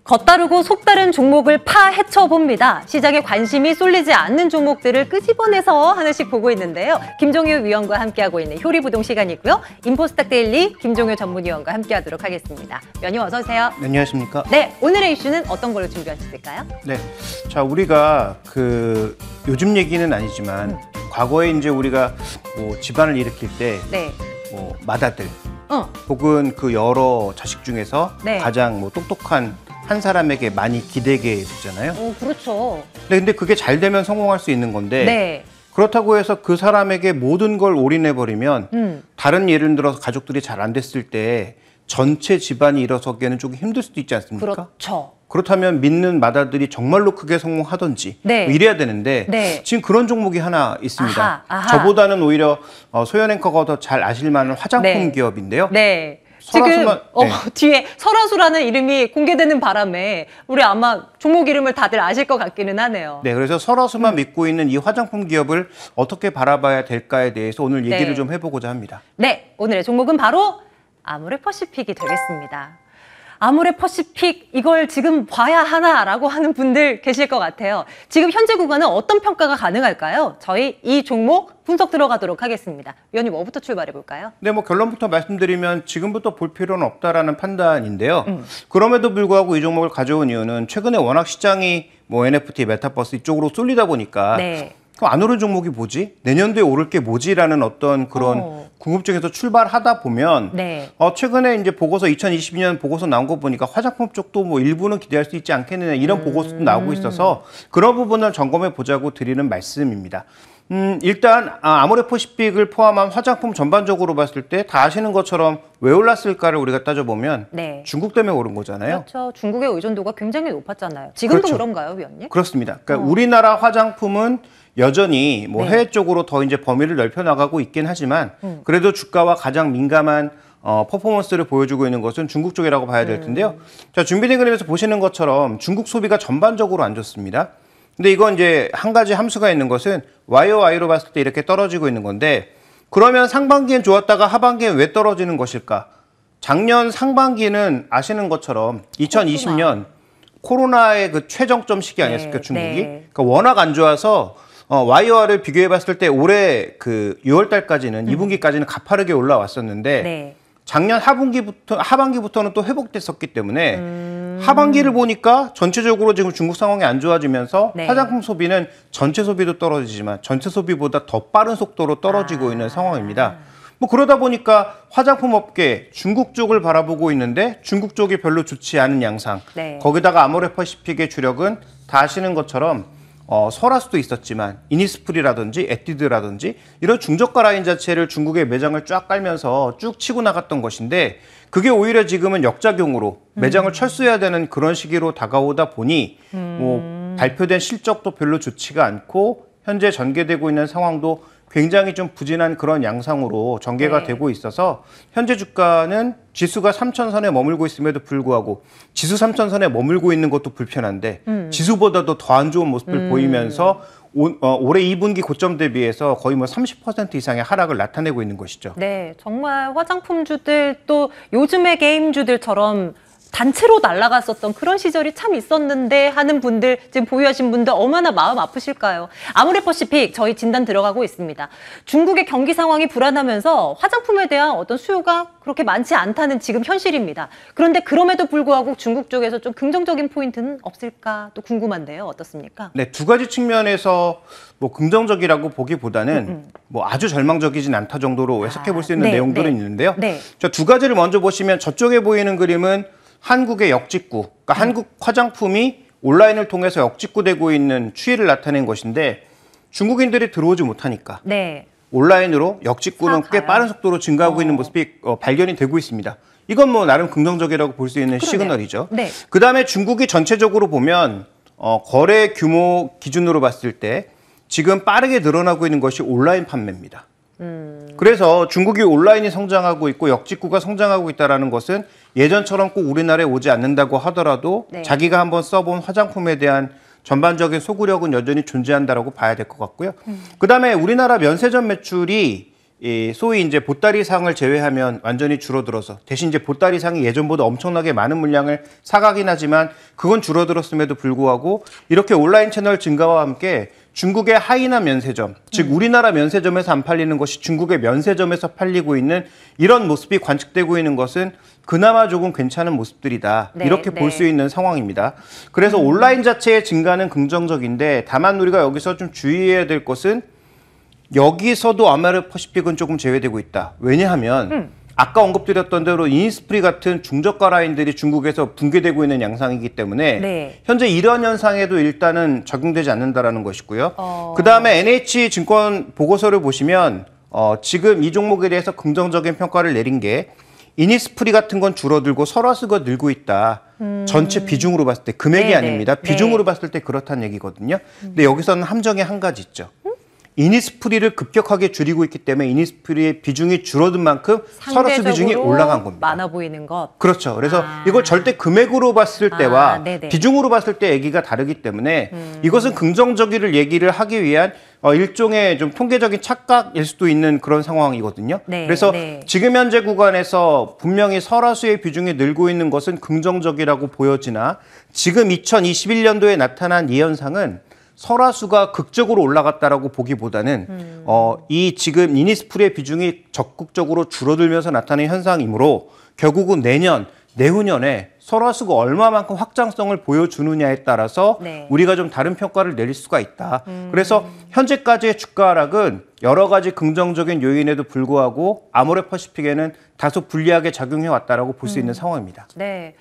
겉다르고 속다른 종목을 파헤쳐봅니다. 시장에 관심이 쏠리지 않는 종목들을 끄집어내서 하나씩 보고 있는데요. 김종효 위원과 함께하고 있는 효리부동 시간이고요. 인포스탁 데일리 김종효 전문위원과 함께하도록 하겠습니다. 위원님 어서 오세요. 네, 안녕하십니까? 네, 오늘의 이슈는 어떤 걸로 준비하셨을까요? 네, 자 우리가 요즘 얘기는 아니지만 과거에 이제 우리가 뭐 집안을 일으킬 때 뭐 맏아들 혹은 그 여러 자식 중에서 가장 뭐 똑똑한 한 사람에게 많이 기대게 되잖아요. 그렇죠. 네, 근데 그게 잘 되면 성공할 수 있는 건데 그렇다고 해서 그 사람에게 모든 걸 올인해버리면 다른 예를 들어서 가족들이 잘 안 됐을 때 전체 집안이 일어서기에는 조금 힘들 수도 있지 않습니까? 그렇죠. 그렇다면 믿는 맏아들이 정말로 크게 성공하던지 뭐 이래야 되는데 지금 그런 종목이 하나 있습니다. 저보다는 오히려 소연 앵커가 더 잘 아실 만한 화장품 기업인데요. 지금 뒤에 설화수라는 이름이 공개되는 바람에 우리 아마 종목 이름을 다들 아실 것 같기는 하네요. 네, 그래서 설화수만 믿고 있는 이 화장품 기업을 어떻게 바라봐야 될까에 대해서 오늘 얘기를 좀 해보고자 합니다. 네, 오늘의 종목은 바로 아모레퍼시픽이 되겠습니다. 아모레퍼시픽 이걸 지금 봐야 하나라고 하는 분들 계실 것 같아요. 지금 현재 구간은 어떤 평가가 가능할까요? 저희 이 종목 분석 들어가도록 하겠습니다. 위원님 뭐부터 출발해 볼까요? 네, 뭐 결론부터 말씀드리면 지금부터 볼 필요는 없다라는 판단인데요. 그럼에도 불구하고 이 종목을 가져온 이유는 최근에 워낙 시장이 뭐 NFT, 메타버스 이쪽으로 쏠리다 보니까 그럼 안 오른 종목이 뭐지? 내년도에 오를 게 뭐지라는 어떤 그런 궁금증에서 출발하다 보면 최근에 이제 보고서 2022년 보고서 나온 거 보니까 화장품 쪽도 뭐 일부는 기대할 수 있지 않겠느냐 이런 보고서도 나오고 있어서 그런 부분을 점검해 보자고 드리는 말씀입니다. 일단 아모레퍼시픽을 포함한 화장품 전반적으로 봤을 때 다 아시는 것처럼 왜 올랐을까를 우리가 따져보면 중국 때문에 오른 거잖아요. 그렇죠. 중국의 의존도가 굉장히 높았잖아요. 지금도 그런가요, 위원님? 그렇습니다. 그러니까 우리나라 화장품은 여전히 뭐 해외 쪽으로 더 이제 범위를 넓혀 나가고 있긴 하지만 그래도 주가와 가장 민감한 퍼포먼스를 보여주고 있는 것은 중국 쪽이라고 봐야 될 텐데요. 자, 준비된 그림에서 보시는 것처럼 중국 소비가 전반적으로 안 좋습니다. 근데 이건 이제 한 가지 함수가 있는 것은 YOY로 봤을 때 이렇게 떨어지고 있는 건데 그러면 상반기엔 좋았다가 하반기엔 왜 떨어지는 것일까? 작년 상반기는 아시는 것처럼 2020년 코로나의 그 최정점 시기 아니었을까, 중국이? 그러니까 워낙 안 좋아서 YOR을 비교해 봤을 때 올해 그 6월 달까지는 2분기까지는 가파르게 올라왔었는데 작년 하반기부터는 또 회복됐었기 때문에 하반기를 보니까 전체적으로 지금 중국 상황이 안 좋아지면서 화장품 소비는 전체 소비도 떨어지지만 전체 소비보다 더 빠른 속도로 떨어지고 있는 상황입니다. 뭐 그러다 보니까 화장품 업계 중국 쪽을 바라보고 있는데 중국 쪽이 별로 좋지 않은 양상. 거기다가 아모레퍼시픽의 주력은 다 아시는 것처럼 설화수도 있었지만 이니스프리라든지 에뛰드라든지 이런 중저가 라인 자체를 중국의 매장을 쫙 깔면서 쭉 치고 나갔던 것인데 그게 오히려 지금은 역작용으로 매장을 철수해야 되는 그런 시기로 다가오다 보니 뭐 발표된 실적도 별로 좋지가 않고 현재 전개되고 있는 상황도 굉장히 좀 부진한 그런 양상으로 전개가 되고 있어서 현재 주가는 지수가 3,000선에 머물고 있음에도 불구하고 지수 3,000선에 머물고 있는 것도 불편한데 지수보다도 더 안 좋은 모습을 보이면서 올해 2분기 고점 대비해서 거의 뭐 30% 이상의 하락을 나타내고 있는 것이죠. 네, 정말 화장품주들 또 요즘의 게임주들처럼 단체로 날아갔었던 그런 시절이 참 있었는데 하는 분들, 지금 보유하신 분들 얼마나 마음 아프실까요? 아모레퍼시픽 저희 진단 들어가고 있습니다. 중국의 경기 상황이 불안하면서 화장품에 대한 어떤 수요가 그렇게 많지 않다는 지금 현실입니다. 그런데 그럼에도 불구하고 중국 쪽에서 좀 긍정적인 포인트는 없을까 또 궁금한데요. 어떻습니까? 네, 두 가지 측면에서 뭐 긍정적이라고 보기보다는 뭐 아주 절망적이진 않다 정도로 해석해 볼 수 있는 내용들은 있는데요. 자, 두 가지를 먼저 보시면 저쪽에 보이는 그림은 한국의 역직구, 그러니까 한국 화장품이 온라인을 통해서 역직구되고 있는 추이를 나타낸 것인데 중국인들이 들어오지 못하니까 온라인으로 역직구는 꽤 빠른 속도로 증가하고 있는 모습이 발견이 되고 있습니다. 이건 뭐 나름 긍정적이라고 볼 수 있는 시그널이죠. 그다음에 중국이 전체적으로 보면 거래 규모 기준으로 봤을 때 지금 빠르게 늘어나고 있는 것이 온라인 판매입니다. 그래서 중국이 온라인이 성장하고 있고 역직구가 성장하고 있다는 것은 예전처럼 꼭 우리나라에 오지 않는다고 하더라도 자기가 한번 써본 화장품에 대한 전반적인 소구력은 여전히 존재한다고 봐야 될 것 같고요. 그다음에 우리나라 면세점 매출이 이 소위 이제 보따리상을 제외하면 완전히 줄어들어서 대신 이제 보따리상이 예전보다 엄청나게 많은 물량을 사가긴 하지만 그건 줄어들었음에도 불구하고 이렇게 온라인 채널 증가와 함께 중국의 하이나 면세점, 즉 우리나라 면세점에서 안 팔리는 것이 중국의 면세점에서 팔리고 있는 이런 모습이 관측되고 있는 것은 그나마 조금 괜찮은 모습들이다. 네, 이렇게 네. 볼 수 있는 상황입니다. 그래서 온라인 자체의 증가는 긍정적인데 다만 우리가 여기서 좀 주의해야 될 것은 여기서도 아메리퍼시픽은 조금 제외되고 있다. 왜냐하면 아까 언급드렸던 대로 이니스프리 같은 중저가 라인들이 중국에서 붕괴되고 있는 양상이기 때문에 네. 현재 이런 현상에도 일단은 적용되지 않는다라는 것이고요. 그다음에 NH증권 보고서를 보시면 지금 이 종목에 대해서 긍정적인 평가를 내린 게 이니스프리 같은 건 줄어들고 설화수가 늘고 있다. 전체 비중으로 봤을 때 금액이 네네. 아닙니다. 네. 비중으로 봤을 때 그렇다는 얘기거든요. 근데 여기서는 함정이 한 가지 있죠. 이니스프리를 급격하게 줄이고 있기 때문에 이니스프리의 비중이 줄어든 만큼 설화수 비중이 상대적으로 올라간 겁니다. 많아 보이는 것. 그렇죠. 그래서 이걸 절대 금액으로 봤을 때와 네네. 비중으로 봤을 때 얘기가 다르기 때문에 이것은 긍정적이를 얘기를 하기 위한 일종의 좀 통계적인 착각일 수도 있는 그런 상황이거든요. 네, 그래서 네. 지금 현재 구간에서 분명히 설화수의 비중이 늘고 있는 것은 긍정적이라고 보여지나 지금 2021년도에 나타난 이 현상은 설화수가 극적으로 올라갔다라고 보기보다는 이 지금 이니스프리의 비중이 적극적으로 줄어들면서 나타나는 현상이므로 결국은 내년, 내후년에 설화수가 얼마만큼 확장성을 보여주느냐에 따라서 네. 우리가 좀 다른 평가를 내릴 수가 있다. 그래서 현재까지의 주가 하락은 여러 가지 긍정적인 요인에도 불구하고 아모레퍼시픽에는 다소 불리하게 작용해 왔다라고 볼 수 있는 상황입니다. 네.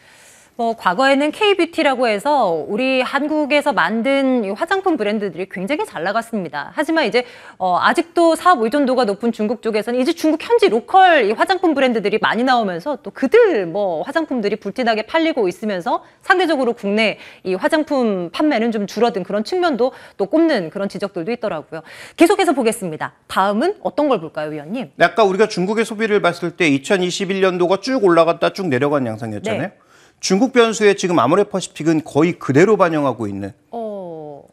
뭐 과거에는 K-뷰티라고 해서 우리 한국에서 만든 이 화장품 브랜드들이 굉장히 잘 나갔습니다. 하지만 이제 아직도 사업 의존도가 높은 중국 쪽에서는 이제 중국 현지 로컬 이 화장품 브랜드들이 많이 나오면서 또 그들 뭐 화장품들이 불티나게 팔리고 있으면서 상대적으로 국내 이 화장품 판매는 좀 줄어든 그런 측면도 또 꼽는 그런 지적들도 있더라고요. 계속해서 보겠습니다. 다음은 어떤 걸 볼까요, 위원님? 아까 우리가 중국의 소비를 봤을 때 2021년도가 쭉 올라갔다 쭉 내려간 양상이었잖아요. 네. 중국 변수에 지금 아모레퍼시픽은 거의 그대로 반영하고 있는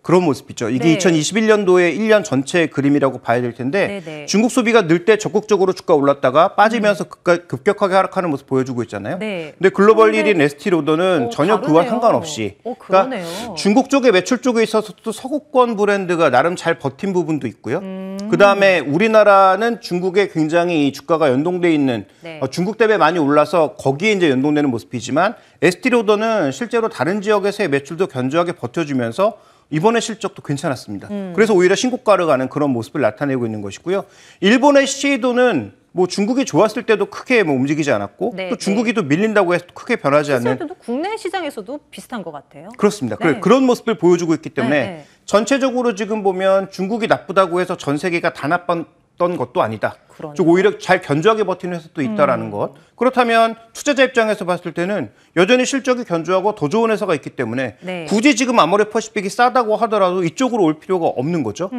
그런 모습이죠. 이게 네. 2021년도의 1년 전체의 그림이라고 봐야 될 텐데 네네. 중국 소비가 늘 때 적극적으로 주가 올랐다가 빠지면서 급격하게 하락하는 모습 보여주고 있잖아요. 네. 근데 글로벌 근데- 1위 네스티로더는 전혀 그와 다르네요. 상관없이 그러네요. 중국 쪽의 매출 쪽에 있어서도 서구권 브랜드가 나름 잘 버틴 부분도 있고요. 그다음에 우리나라는 중국에 굉장히 이 주가가 연동돼 있는 네. 중국 대비 많이 올라서 거기에 이제 연동되는 모습이지만 에스티로더는 실제로 다른 지역에서의 매출도 견조하게 버텨주면서 이번에 실적도 괜찮았습니다. 그래서 오히려 신고가를 가는 그런 모습을 나타내고 있는 것이고요. 일본의 시도는 뭐 중국이 좋았을 때도 크게 뭐 움직이지 않았고 네, 또 중국이 또 밀린다고 해서 크게 변하지 않는 실제로도 국내 시장에서도 비슷한 것 같아요. 그렇습니다. 네. 그런 모습을 보여주고 있기 때문에 네, 네. 전체적으로 지금 보면 중국이 나쁘다고 해서 전 세계가 다 나빴던 것도 아니다. 그러네요. 즉 오히려 잘 견조하게 버티는 회사도 있다라는 것. 그렇다면 투자자 입장에서 봤을 때는 여전히 실적이 견조하고 더 좋은 회사가 있기 때문에 네. 굳이 지금 아모레퍼시픽이 싸다고 하더라도 이쪽으로 올 필요가 없는 거죠.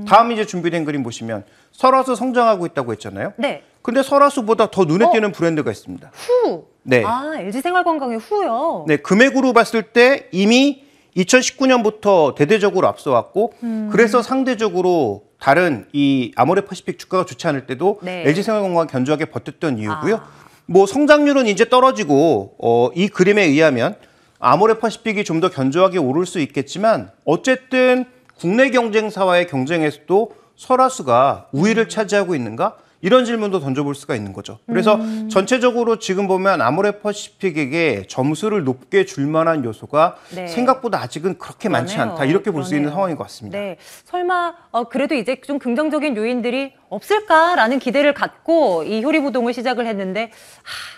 다음 이제 준비된 그림 보시면 설화수 성장하고 있다고 했잖아요. 네. 근데 설화수보다 더 눈에 띄는 브랜드가 있습니다. 후. 네. LG생활건강의 후요. 네, 금액으로 봤을 때 이미 2019년부터 대대적으로 앞서왔고 그래서 상대적으로 다른 이 아모레퍼시픽 주가가 좋지 않을 때도 네. LG생활건강이 견조하게 버텼던 이유고요. 뭐 성장률은 이제 떨어지고 이 그림에 의하면 아모레퍼시픽이 좀 더 견조하게 오를 수 있겠지만 어쨌든 국내 경쟁사와의 경쟁에서도 설화수가 우위를 차지하고 있는가? 이런 질문도 던져볼 수가 있는 거죠. 그래서 전체적으로 지금 보면 아모레퍼시픽에게 점수를 높게 줄 만한 요소가 네. 생각보다 아직은 그렇게 많지 그러네요. 않다. 이렇게 볼 수 있는 그러네요. 상황인 것 같습니다. 네. 설마 그래도 이제 좀 긍정적인 요인들이 없을까라는 기대를 갖고 이 효리부동을 시작을 했는데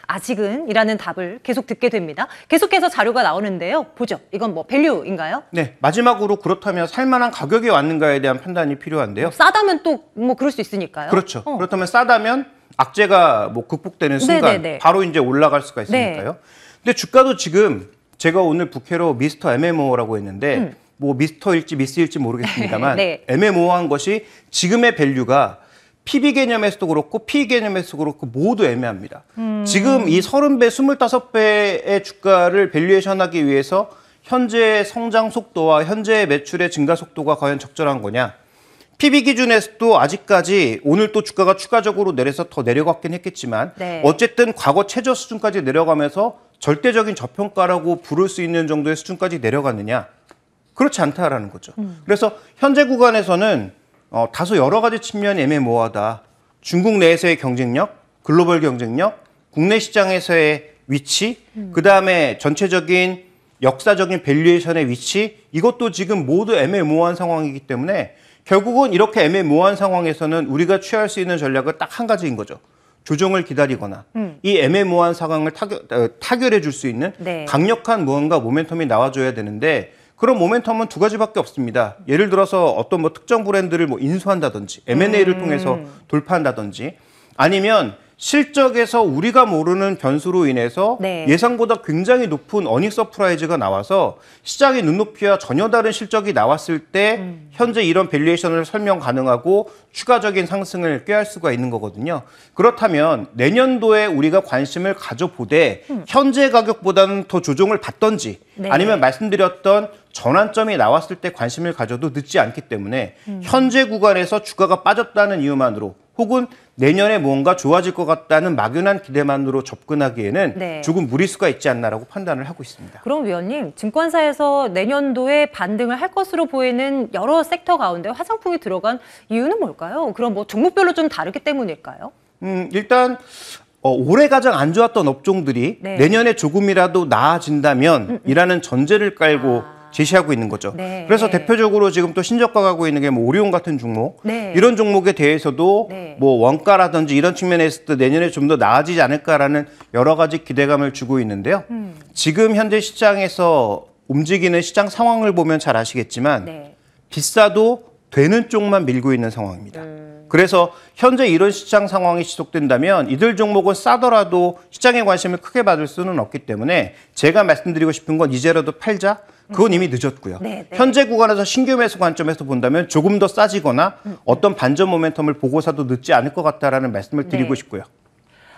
아직은 이라는 답을 계속 듣게 됩니다. 계속해서 자료가 나오는데요. 보죠. 이건 뭐 밸류인가요? 네, 마지막으로 그렇다면 살만한 가격이 왔는가에 대한 판단이 필요한데요. 싸다면 또 뭐 그럴 수 있으니까요. 그렇죠. 그렇다면 싸다면 악재가 뭐 극복되는 순간 네네네. 바로 이제 올라갈 수가 있으니까요. 근데 주가도 지금 제가 오늘 부캐로 미스터 MMO라고 했는데 뭐 미스터일지 미스일지 모르겠습니다만 네. 애매모호한 것이 지금의 밸류가 PB 개념에서도 그렇고 PE 개념에서도 그렇고 모두 애매합니다. 지금 이 30배, 25배의 주가를 밸류에이션하기 위해서 현재의 성장 속도와 현재의 매출의 증가 속도가 과연 적절한 거냐? PB 기준에서도 아직까지 오늘 또 주가가 추가적으로 내려서 더 내려갔긴 했겠지만 네. 어쨌든 과거 최저 수준까지 내려가면서 절대적인 저평가라고 부를 수 있는 정도의 수준까지 내려갔느냐? 그렇지 않다라는 거죠. 그래서 현재 구간에서는 다소 여러 가지 측면이 애매모호하다. 중국 내에서의 경쟁력, 글로벌 경쟁력, 국내 시장에서의 위치, 그다음에 전체적인 역사적인 밸류에이션의 위치, 이것도 지금 모두 애매모호한 상황이기 때문에 결국은 이렇게 애매모호한 상황에서는 우리가 취할 수 있는 전략은 딱 한 가지인 거죠. 조정을 기다리거나 이 애매모호한 상황을 타결해 줄 수 있는 네. 강력한 무언가 모멘텀이 나와줘야 되는데 그런 모멘텀은 두 가지밖에 없습니다. 예를 들어서 어떤 뭐 특정 브랜드를 뭐 인수한다든지 M&A를 통해서 돌파한다든지 아니면 실적에서 우리가 모르는 변수로 인해서 네. 예상보다 굉장히 높은 어닝 서프라이즈가 나와서 시장의 눈높이와 전혀 다른 실적이 나왔을 때 현재 이런 밸류에이션을 설명 가능하고 추가적인 상승을 꾀할 수가 있는 거거든요. 그렇다면 내년도에 우리가 관심을 가져보되 현재 가격보다는 더 조정을 받던지 네. 아니면 말씀드렸던 전환점이 나왔을 때 관심을 가져도 늦지 않기 때문에 현재 구간에서 주가가 빠졌다는 이유만으로 혹은 내년에 뭔가 좋아질 것 같다는 막연한 기대만으로 접근하기에는 네. 조금 무리수가 있지 않나라고 판단을 하고 있습니다. 그럼 위원님, 증권사에서 내년도에 반등을 할 것으로 보이는 여러 섹터 가운데 화장품이 들어간 이유는 뭘까요? 그럼 뭐 종목별로 좀 다르기 때문일까요? 일단 올해 가장 안 좋았던 업종들이 네. 내년에 조금이라도 나아진다면 이라는 전제를 깔고 제시하고 있는 거죠. 네. 그래서 대표적으로 지금 또 신저가 가고 있는 게 뭐 오리온 같은 종목, 네. 이런 종목에 대해서도 네. 뭐 원가라든지 이런 측면에서 도 내년에 좀 더 나아지지 않을까라는 여러 가지 기대감을 주고 있는데요. 지금 현재 시장에서 움직이는 시장 상황을 보면 잘 아시겠지만 네. 비싸도 되는 쪽만 밀고 있는 상황입니다. 그래서 현재 이런 시장 상황이 지속된다면 이들 종목은 싸더라도 시장의 관심을 크게 받을 수는 없기 때문에 제가 말씀드리고 싶은 건 이제라도 팔자? 그건 이미 늦었고요. 네, 네. 현재 구간에서 신규 매수 관점에서 본다면 조금 더 싸지거나 어떤 반전 모멘텀을 보고 사도 늦지 않을 것 같다라는 말씀을 드리고 네. 싶고요.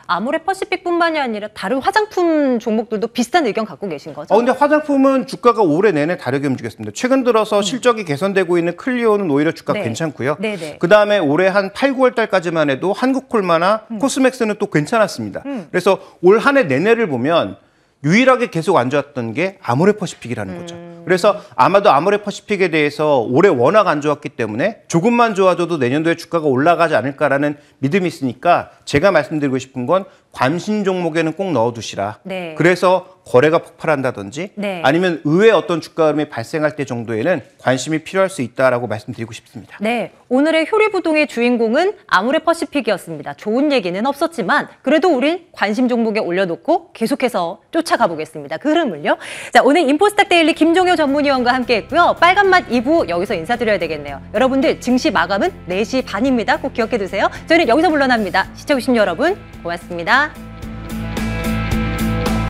아모레퍼시픽뿐만이 아니라 다른 화장품 종목들도 비슷한 의견 갖고 계신 거죠? 근데 화장품은 주가가 올해 내내 다르게 움직였습니다. 최근 들어서 실적이 개선되고 있는 클리오는 오히려 주가 네. 괜찮고요. 네네. 그다음에 올해 한 8, 9월 달까지만 해도 한국콜마나 코스맥스는 또 괜찮았습니다. 그래서 올 한 해 내내를 보면 유일하게 계속 안 좋았던 게 아모레퍼시픽이라는 거죠. 그래서 아마도 아모레퍼시픽에 대해서 올해 워낙 안 좋았기 때문에 조금만 좋아져도 내년도에 주가가 올라가지 않을까라는 믿음이 있으니까 제가 말씀드리고 싶은 건 관심 종목에는 꼭 넣어두시라. 네. 그래서 거래가 폭발한다든지 네. 아니면 의외 어떤 주가 흐름이 발생할 때 정도에는 관심이 필요할 수 있다라고 말씀드리고 싶습니다. 네, 오늘의 효리부동의 주인공은 아모레퍼시픽이었습니다. 좋은 얘기는 없었지만 그래도 우린 관심 종목에 올려놓고 계속해서 쫓아가 보겠습니다. 그 흐름을요. 자, 오늘 인포스탁 데일리 김종효 전문위원과 함께했고요. 빨간맛 2부 여기서 인사드려야 되겠네요. 여러분들 증시 마감은 4시 반입니다. 꼭 기억해두세요. 저희는 여기서 물러납니다. 시청해주신 여러분 고맙습니다.